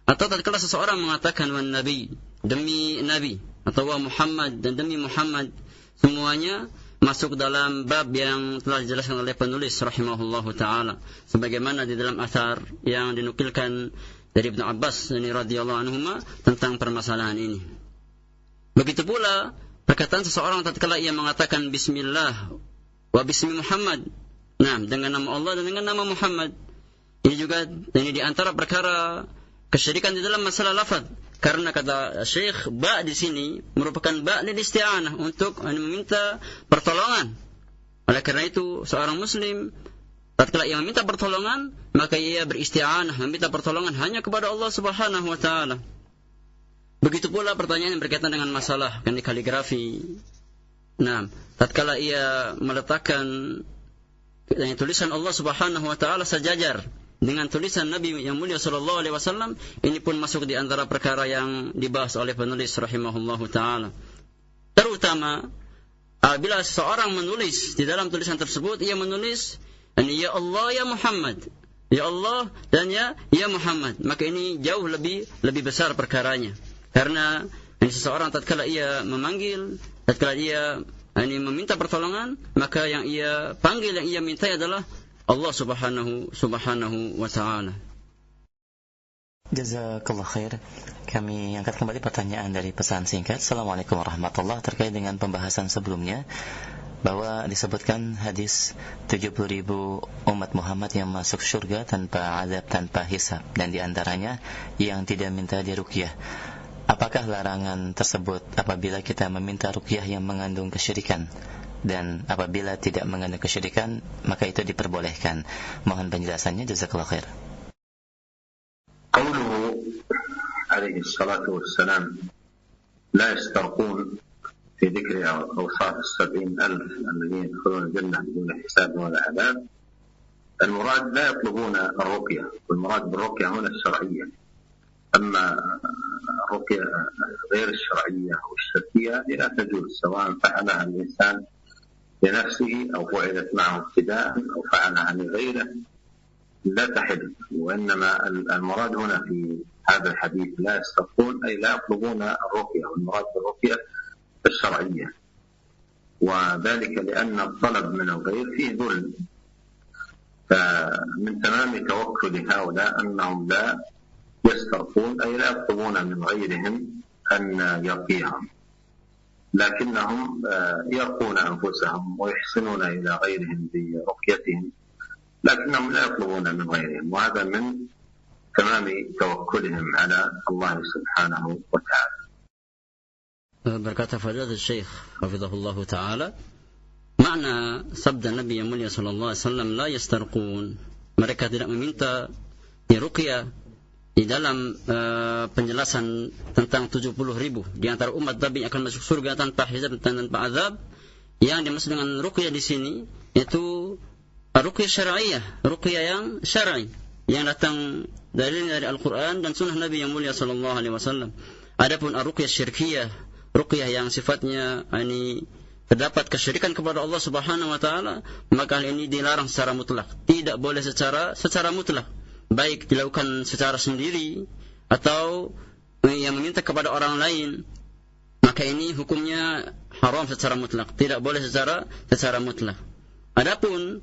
Atau tatkala seseorang mengatakan wan nabi, demi nabi, atau wa Muhammad dan demi Muhammad, semuanya masuk dalam bab yang telah dijelaskan oleh penulis rahimahullahu taala, sebagaimana di dalam athar yang dinukilkan dari Ibnu Abbas radhiyallahu anhuma tentang permasalahan ini. Begitu pula perkataan seseorang tatkala ia mengatakan bismillah wa bismi Muhammad, nah dengan nama Allah dan dengan nama Muhammad, ini juga di antara perkara kesyirikan di dalam masalah lafaz. Karena kata Syekh, ba di sini merupakan ba lil isti'anah, untuk meminta pertolongan. Oleh karena itu, seorang muslim tatkala ia meminta pertolongan, maka ia beristi'anah, meminta pertolongan hanya kepada Allah Subhanahu wa taala. Begitu pula pertanyaan yang berkaitan dengan masalah kaligrafi. Nah, tatkala ia meletakkan tulisan Allah Subhanahu wa taala sejajar dengan tulisan Nabi yang mulia sallallahu alaihi wasallam, ini pun masuk di antara perkara yang dibahas oleh penulis rahimahullahu taala. Terutama apabila seseorang menulis di dalam tulisan tersebut, ia menulis ya Allah ya Muhammad, ya Allah dan ya Muhammad, maka ini jauh lebih besar perkaranya. Karena seseorang tatkala ia memanggil, tatkala ia meminta pertolongan, maka yang ia panggil, yang ia minta adalah Allah subhanahu wa ta'ala. Jazakallah khair. Kami angkat kembali pertanyaan dari pesan singkat. Assalamualaikum warahmatullahi wabarakatuh. Terkait dengan pembahasan sebelumnya, bahwa disebutkan hadis 70.000 umat Muhammad yang masuk surga tanpa azab, tanpa hisab, dan diantaranya yang tidak minta diruqyah. Apakah larangan tersebut apabila kita meminta ruqyah yang mengandung kesyirikan? Dan apabila tidak mengandung kesyirikan, maka itu diperbolehkan. Mohon penjelasannya, jazakallahu khair. Qauluhu alaihi salatu wassalam la yastarqun fi dhikri awsaf 70,000 alladhina yadkhuluna al-jannah bidun hisab wala adab. المراد لا يطلبون الرقية، والمراد بالرقية هنا الشرعية. أما الرقية غير الشرعية أو الشركية لا تجوز، سواء فعلها الإنسان لنفسه أو فعلت معه ابتداء أو فعلها لغيره، لا تحل، وإنما المراد هنا في هذا الحديث لا يسترقون أي لا يطلبون الرقية، والمراد بالرقية الشرعية، وذلك لأن الطلب من الغير فيه ذل. فمن تمام توكل هؤلاء أنهم لا يسترقون أي لا يطلبون من غيرهم أن يرقيهم، لكنهم يرقون أنفسهم ويحسنون إلى غيرهم برقيتهم، لكنهم لا يطلبون من غيرهم، وهذا من تمام توكلهم على الله سبحانه وتعالى. Berkata Fadilatul Syekh hafizahullah taala, makna sabda Nabi yang mulia sallallahu alaihi wasallam, la yastarqun, mereka tidak meminta ruqyah, di dalam penjelasan tentang 70.000 di antara umat Nabi yang akan masuk surga tanpa hisab dan tanpa azab. Yang dimaksud dengan ruqyah di sini yaitu ruqyah syar'iyyah, ruqyah yang syar'i yang datang dari Al-Qur'an dan sunnah Nabi yang mulia sallallahu alaihi wasallam. Adapun ruqyah syirkiyah, ruqyah yang sifatnya terdapat kesyirikan kepada Allah Subhanahu wa taala, maka hal ini dilarang secara mutlak, tidak boleh secara mutlak, baik dilakukan secara sendiri atau yang meminta kepada orang lain, maka ini hukumnya haram secara mutlak, tidak boleh secara mutlak. Adapun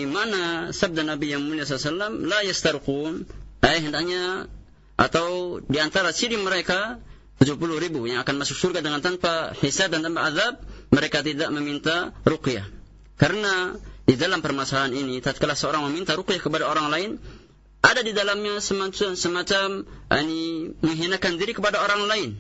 mana sabda Nabi yang mulia sallallahu la yastarqun, hendaknya atau di antara ciri mereka 70.000 yang akan masuk surga dengan tanpa hisab dan tanpa azab, mereka tidak meminta ruqyah. Karena di dalam permasalahan ini, tatkala seorang meminta ruqyah kepada orang lain, ada di dalamnya semacam menghinakan diri kepada orang lain.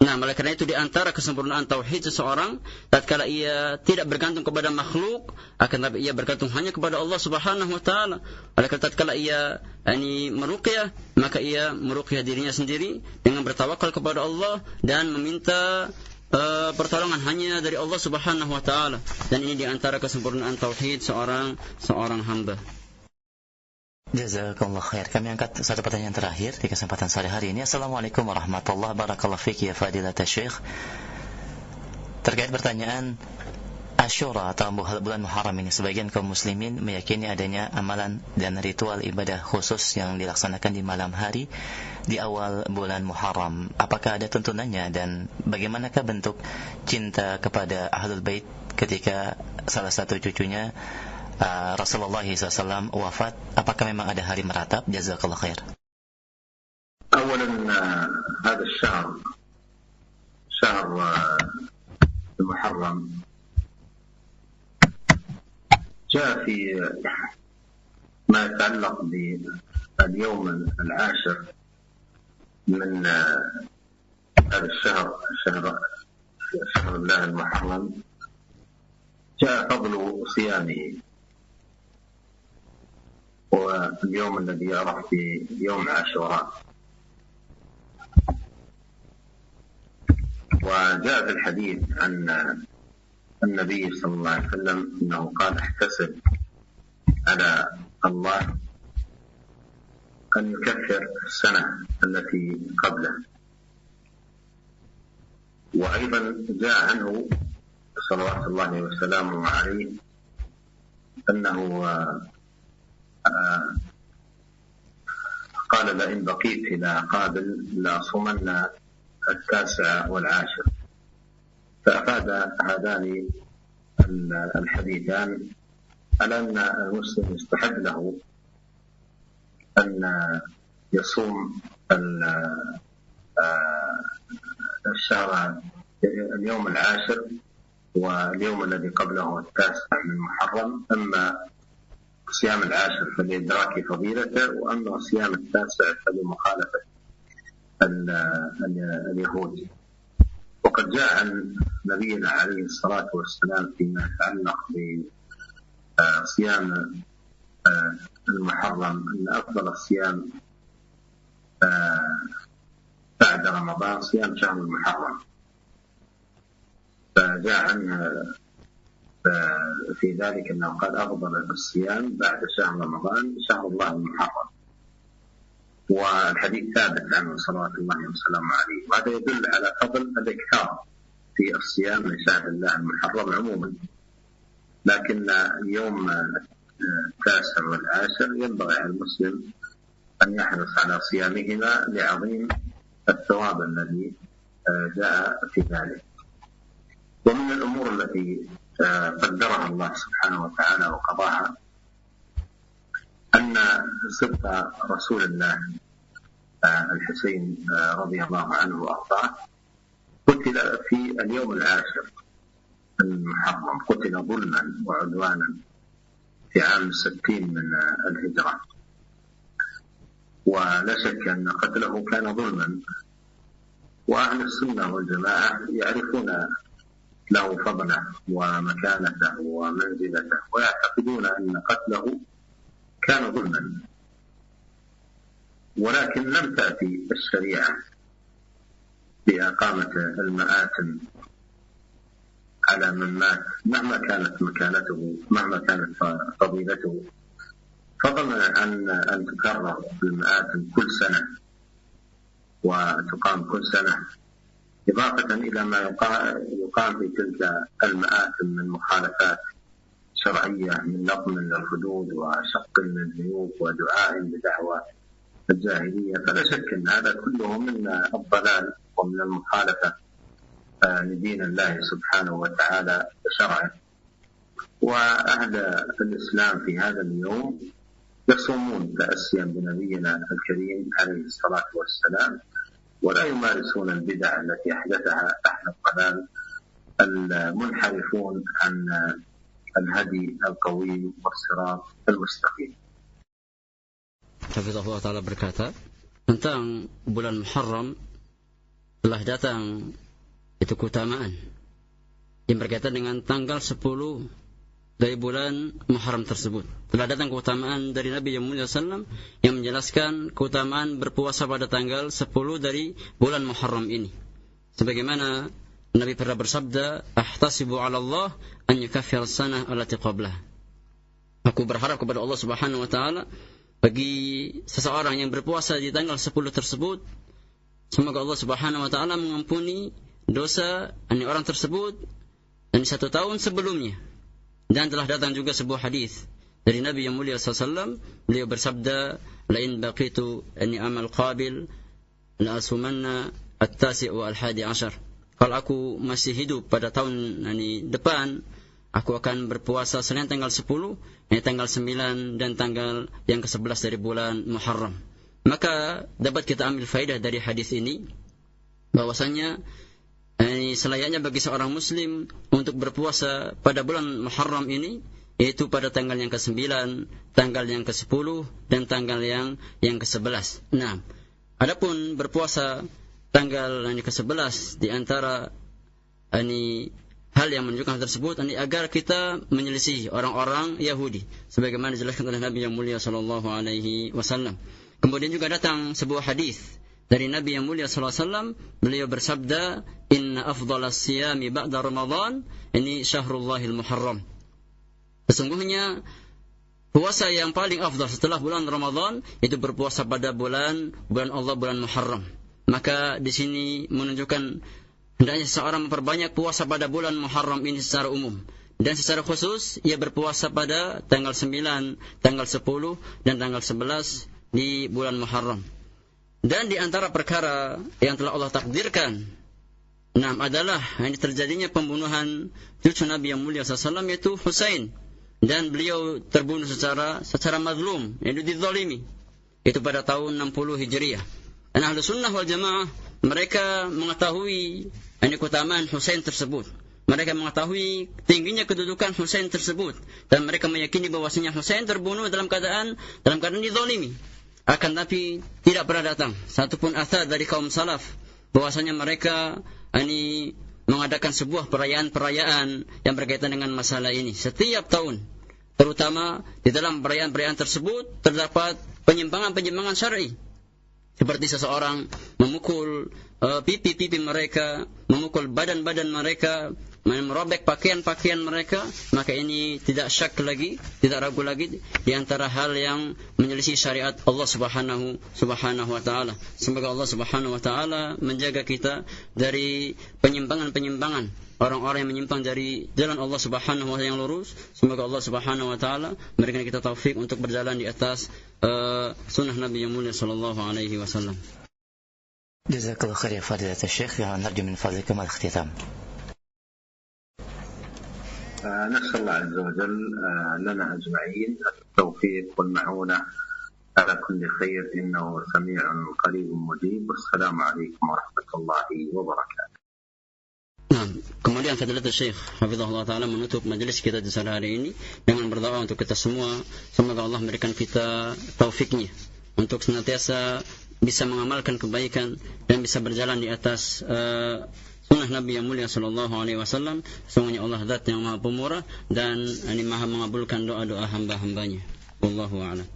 Nah, oleh karena itu di antara kesempurnaan tauhid seseorang, tatkala ia tidak bergantung kepada makhluk, akan tapi ia bergantung hanya kepada Allah Subhanahu wa taala. Oleh karena tatkala ia meruqyah, maka ia meruqyah dirinya sendiri dengan bertawakal kepada Allah dan meminta pertolongan hanya dari Allah Subhanahu wa taala. Dan ini di antara kesempurnaan tauhid seorang hamba. Jazakallah khair. Kami angkat satu pertanyaan terakhir di kesempatan sore hari ini. Assalamualaikum warahmatullahi wabarakatuh. Fiki ya Fadilatul Syekh. Terkait pertanyaan Asyura atau bulan Muharram ini, sebagian kaum muslimin meyakini adanya amalan dan ritual ibadah khusus yang dilaksanakan di malam hari di awal bulan Muharram. Apakah ada tuntunannya dan bagaimanakah bentuk cinta kepada Ahlul Bait ketika salah satu cucunya Rasulullah SAW wafat? Apakah memang ada hari meratap? Jazakallah khair. أولا هذا الشهر شهر المحرم جاء في ما يتعلق باليوم العاشر من هذا شهر الله المحرم، جاء فضل صيامه، واليوم الذي يعرف بيوم عاشوراء. وجاء في الحديث عن النبي صلى الله عليه وسلم أنه قال احتسب على الله أن يكفر السنة التي قبله. وأيضا جاء عنه صلوات الله وسلامه عليه أنه قال لئن بقيت إلى قابل لأصومن 9 و10. فأفاد هذان الحديثان على أن المسلم يستحب له أن يصوم الشهر اليوم العاشر واليوم الذي قبله 9 من محرم. أما صيام العاشر فلإدراك فضيلته، وأما صيام 9 فلمخالفة اليهود. وقد جاء عن نبينا عليه الصلاة والسلام فيما يتعلق بصيام المحرم أن أفضل الصيام بعد رمضان صيام شهر المحرم. فجاء عنه في ذلك أنه قال أفضل الصيام بعد شهر رمضان شهر الله المحرم. والحديث ثابت عنه صلوات الله وسلامه عليه، وهذا يدل على فضل الإكثار في الصيام من شهر الله المحرم عموما. لكن يوم التاسع والعاشر ينبغي على المسلم أن يحرص على صيامهما لعظيم الثواب الذي جاء في ذلك. ومن الأمور التي قدرها الله سبحانه وتعالى وقضاها أن صدق رسول الله الحسين رضي الله عنه وأرضاه قتل في اليوم العاشر من محرم، قتل ظلما وعدوانا في عام 60 من الهجرة، ولا شك أن قتله كان ظلما، وأهل السنة والجماعة يعرفون له فضله ومكانته ومنزلته، ويعتقدون أن قتله كان ظلما. ولكن لم تأتي الشريعة بإقامة المآتم على من مات مهما كانت مكانته، مهما كانت فضيلته، فضلا عن أن تكرر المآتم كل سنة وتقام كل سنة، إضافة إلى ما يقام في تلك المآتم من مخالفات شرعية من نظم للحدود وشق للجيوب ودعاء بدعوى الجاهلية. فلا شك أن هذا كله من الضلال ومن المخالفة لدين الله سبحانه وتعالى وشرعه. وأهل الإسلام في هذا اليوم يصومون تأسيا بنبينا الكريم عليه الصلاة والسلام، ولا يمارسون البدع التي أحدثها أهل الضلال المنحرفون عن الهدي القويم والصراط المستقيم. Hafizahullah Ta'ala berkata tentang bulan Muharram, telah datang itu keutamaan yang berkaitan dengan tanggal 10 dari bulan Muharram tersebut. Telah datang keutamaan dari Nabi yang mulia sallam yang menjelaskan keutamaan berpuasa pada tanggal 10 dari bulan Muharram ini. Sebagaimana Nabi pernah bersabda, "Ahtasibu 'ala Allah an yukaffira as-sanah allati qablah." Aku berharap kepada Allah Subhanahu wa taala bagi seseorang yang berpuasa di tanggal 10 tersebut, semoga Allah Subhanahu wa taala mengampuni dosa orang tersebut dan 1 tahun sebelumnya. Dan telah datang juga sebuah hadis dari Nabi yang mulia sallallahu, beliau bersabda, "La in baqitu anni amal qabil la asumanna at-tasi' wa al-11." Kalau aku masih hidup pada tahun depan, aku akan berpuasa selain tanggal 10, tanggal 9 dan tanggal yang ke-11 dari bulan Muharram. Maka dapat kita ambil faedah dari hadis ini bahwasanya selayaknya bagi seorang muslim untuk berpuasa pada bulan Muharram ini, yaitu pada tanggal yang ke-9, tanggal yang ke-10 dan tanggal yang ke-11. Nah, adapun berpuasa tanggal yang ke-11 di antara hal yang menunjukkan hal tersebut agar kita menyelisih orang-orang Yahudi sebagaimana dijelaskan oleh Nabi yang mulia sallallahu alaihi wasallam. Kemudian juga datang sebuah hadis dari Nabi yang mulia sallallahu alaihi wasallam, beliau bersabda, "Inna afdhalas siyami ba'da Ramadan ini syahrullahil muharram." Sesungguhnya puasa yang paling afdal setelah bulan Ramadan itu berpuasa pada bulan Allah, bulan Muharram. Maka di sini menunjukkan hendaknya seseorang memperbanyak puasa pada bulan Muharram ini secara umum. Dan secara khusus ia berpuasa pada tanggal 9, tanggal 10 dan tanggal 11 di bulan Muharram. Dan di antara perkara yang telah Allah takdirkan adalah terjadinya pembunuhan cucu Nabi yang mulia SAW, yaitu Husain. Dan beliau terbunuh secara mazlum, yaitu dizalimi. Itu pada tahun 60 Hijriah. Dan Ahlu Sunnah wal Jamaah mereka mengetahui keutamaan Husain tersebut. Mereka mengetahui tingginya kedudukan Husain tersebut, dan mereka meyakini bahwasanya Husain terbunuh dalam keadaan dizalimi. Akan tapi tidak pernah datang satupun athar dari kaum salaf bahwasanya mereka mengadakan sebuah perayaan-perayaan yang berkaitan dengan masalah ini setiap tahun. Terutama di dalam perayaan-perayaan tersebut terdapat penyimpangan-penyimpangan syar'i. Seperti seseorang memukul pipi-pipi mereka, memukul badan-badan mereka, merobek pakaian-pakaian mereka, maka ini tidak syak lagi, tidak ragu lagi di antara hal yang menyelisih syariat Allah Subhanahu wa taala. Semoga Allah Subhanahu wa taala menjaga kita dari penyimpangan-penyimpangan, orang-orang yang menyimpang dari jalan Allah Subhanahu wa taala yang lurus. Semoga Allah Subhanahu wa taala memberikan kita taufik untuk berjalan di atas sunnah Nabi yang mulia sallallahu alaihi wasallam. Jazakallahu khair ya fadilatul syekh, narju min fadlikum al-ikhtitam. نسأل الله عز وجل لنا أجمعين التوفيق والمعونة على كل خير إنه سميع قريب مجيب. والسلام عليكم ورحمة الله وبركاته. Nah, kemudian Fadilatul Syekh Hafizahullah Ta'ala menutup majelis kita di sore hari ini dengan berdoa untuk kita semua. Semoga Allah memberikan kita taufiknya untuk senantiasa bisa mengamalkan kebaikan dan bisa berjalan di atas sunnah Nabi yang mulia sallallahu alaihi wasallam. Sesungguhnya Allah zat yang maha pemurah dan ini maha mengabulkan doa-doa hamba-hambanya. Wallahu a'lam.